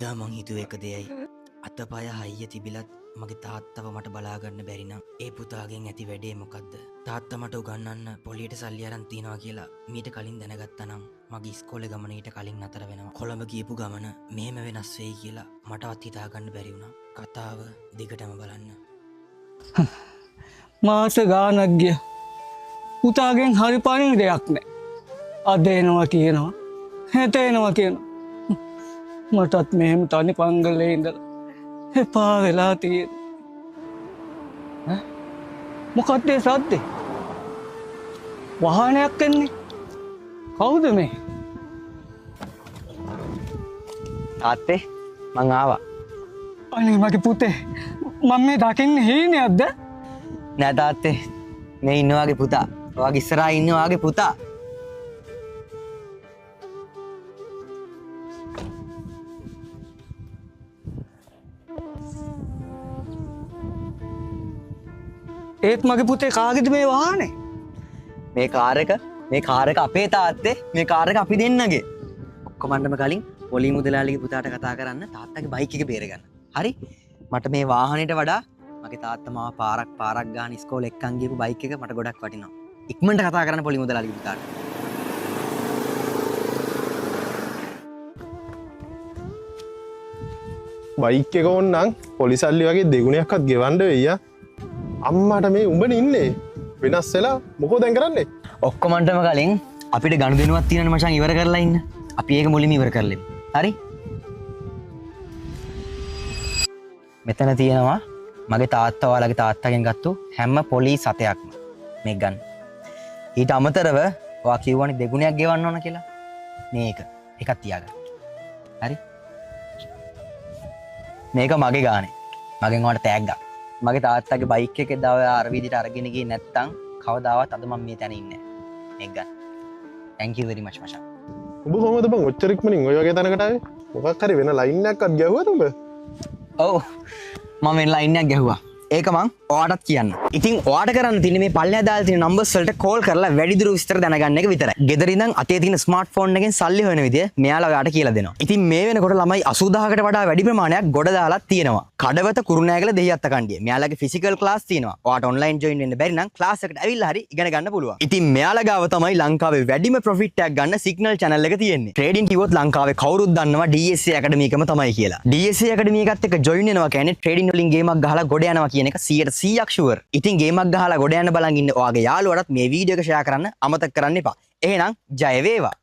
එදා මං හිතුව එක දෙයයි අතපය හයිය තිබිලත් මගේ තාත්තව මට බලාගන්න බැරි නම් ඒ පුතාගෙන් ඇති වැඩේ මොකද්ද? තාත්තා මට උගන්වන්න පොලියට සල්ලි අරන් තියනවා කියලා මීට කලින් දැනගත්තා නම් මගේ ඉස්කෝලේ ගමන ඊට කලින් නතර වෙනවා. කොළඹ ගියපු ගමන මෙහෙම වෙනස් වෙයි කියලා මටවත් හිතාගන්න බැරි වුණා. කතාව දිගටම බලන්න. මාස ගානක් ගිය පුතාගෙන් හරි පණිවිඩයක් නැහැ. අද එනවා කියනවා, හෙට එනවා කියනවා. මටත් මෙහෙම තනි පංගලේ ඉඳලා එපා වෙලා තියෙන්නේ. මොකක්ද ඒ සද්දේ? වාහනයක් එන්නේ. කවුද මේ? තාත්තේ මං ආවා. අනේ මගේ පුතේ, මම මේ දකින්නේ හීනයක්ද? නෑ තාත්තේ, මේ ඉන්නවාගේ පුතා. ඔයාගේ ඉස්සරහා ඉන්නවාගේ පුතා. ඒත් මගේ පුතේ කාගෙද මේ වාහනේ? මේ කාර් එක අපේ තාත්තේ. මේ කාර් එක අපි දෙන්නගේ. ඔක්කොමන්ටම කලින් පොලි මුදලාලිගේ පුතාට කතා කරන්න තාත්තගේ බයික් එක බේරගන්න. හරි? මට මේ වාහනේට වඩා මගේ තාත්තා මාව පාරක් ගාන ඉස්කෝලේ එක්කන් ගියපු බයික් එක මට ගොඩක් වටිනවා. ඉක්මනට කතා කරන්න පොලි මුදලාලිගේ පුතාට. බයික් එක ඕන්නම් පොලිසල්ලි වගේ දෙගුණයක්වත් ගෙවන්න වෙయ్యා. අම්මට මේ උඹනේ ඉන්නේ. වෙනස් වෙලා මොකෝ දැන් කරන්නේ? ඔක්කොමන්ටම කලින් අපිට ගනුදෙනුවක් තියෙනනේ මචං ඉවර කරලා ඉන්න. අපි ඒක මුලින්ම ඉවර කරලෙමු. හරි? මෙතන තියෙනවා මගේ තාත්තා ඔයාලගේ තාත්තගෙන් ගත්තු හැම පොලිස් සතයක්ම. මේක ගන්න. ඊට අමතරව ඔයා කිව්වනේ දෙගුණයක් ගෙවන්න ඕන කියලා. මේක එකක් තියාගන්න. හරි? මේක මගේ ගානේ. මගෙන් ඔයාලට තෑග්ගක්. මගේ තාත්තගේ බයික් එක එදා ඔයා අර විදිහට අරගෙන ගියේ නැත්තම් කවදාවත් අද මම මේ තැන ඉන්නේ නැහැ. මේක ගන්න. thank you very much මචං. උඹ කොහමද බං ඔච්චර ඉක්මනින් ඔය වගේ තැනකට ආවේ? මොකක් හරි වෙන ලයින් එකක්වත් ගැහුවද උඹ? ඔව්. මම වෙන ලයින් එකක් ගැහුවා. ඒක මං ඔයාටත් කියන්න. ඉතින් ඔයාට කරන්න තියෙන්නේ මේ පල්ලෙහා දාලා තියෙන නම්බර්ස් වලට කෝල් කරලා වැඩිදුර විස්තර දැනගන්න එක විතරයි. ගෙදර ඉඳන් අතේ තියෙන ස්මාර්ට් ෆෝන් එකෙන් සල්ලි හොයන විදිය මෙයාලා ඔයාට කියලා දෙනවා. ඉතින් මේ වෙනකොට ළමයි 80000කට වඩා වැඩි ප්‍රමාණයක් ගොඩ දාලා තියෙනවා. කඩවත කුරුණෑගල දෙහිඅත්ත කණ්ඩිය. මෙයාලගේ ෆිසිකල් ක්ලාස් තියෙනවා. ඔයාට ඔන්ලයින් ජොයින් වෙන්න බැරි නම් ක්ලාස් එකට ඇවිල්ලා හරි ඉගෙන ගන්න පුළුවන්. ඉතින් මෙයාලා ගාව තමයි ලංකාවේ වැඩිම ප්‍රොෆිට් එකක් ගන්න සිග්නල් channel එක තියෙන්නේ. ට්‍රේඩින් කිව්වොත් ලංකාවේ කවුරුත් දන්නවා DSA Academy එකම තමයි කියලා. DSA Academy එකත් එක්ක ජොයින් වෙනවා කියන්නේ ට්‍රේඩින් වලින් ගේමක් ගහලා ගොඩ යනවා කියන එක 100% ෂුවර්. ඉතින් ගේමක් ගහලා ගොඩ යන්න බලන් ඉන්න ඔයාගේ යාළුවටත් මේ වීඩියෝ එක ෂෙයා කරන්න අමතක කරන්න එපා. එහෙනම් ජය වේවා.